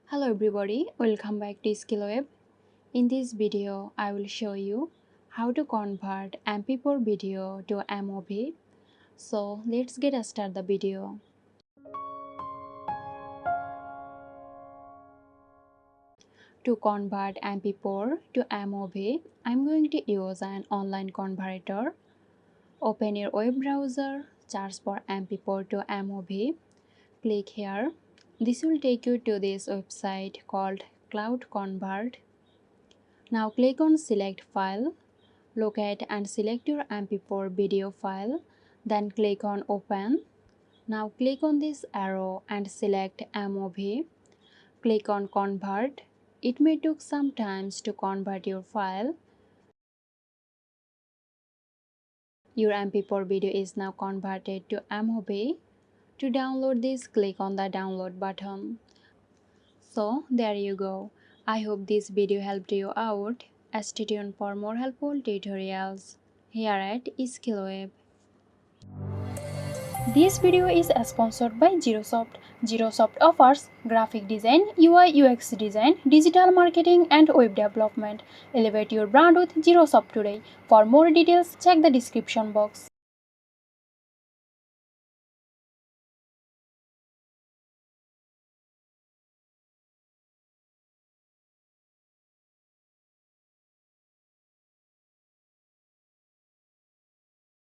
Hello everybody, welcome back to SkillWeb. In this video, I will show you how to convert MP4 video to MOV. So let's get started the video. To convert MP4 to MOV, I'm going to use an online converter. Open your web browser, search for MP4 to MOV. Click here. This will take you to this website called CloudConvert. Now click on Select File, locate and select your MP4 video file, then click on Open. Now click on this arrow and select MOV. Click on Convert. It may take some time to convert your file. Your MP4 video is now converted to MOV. To download this, click on the download button. So there you go. I hope this video helped you out. Stay tuned for more helpful tutorials here at SkillWeb. This video is sponsored by Zerosoft. Zerosoft offers graphic design, UI UX design, digital marketing and web development. Elevate your brand with Zerosoft today. For more details, check the description box.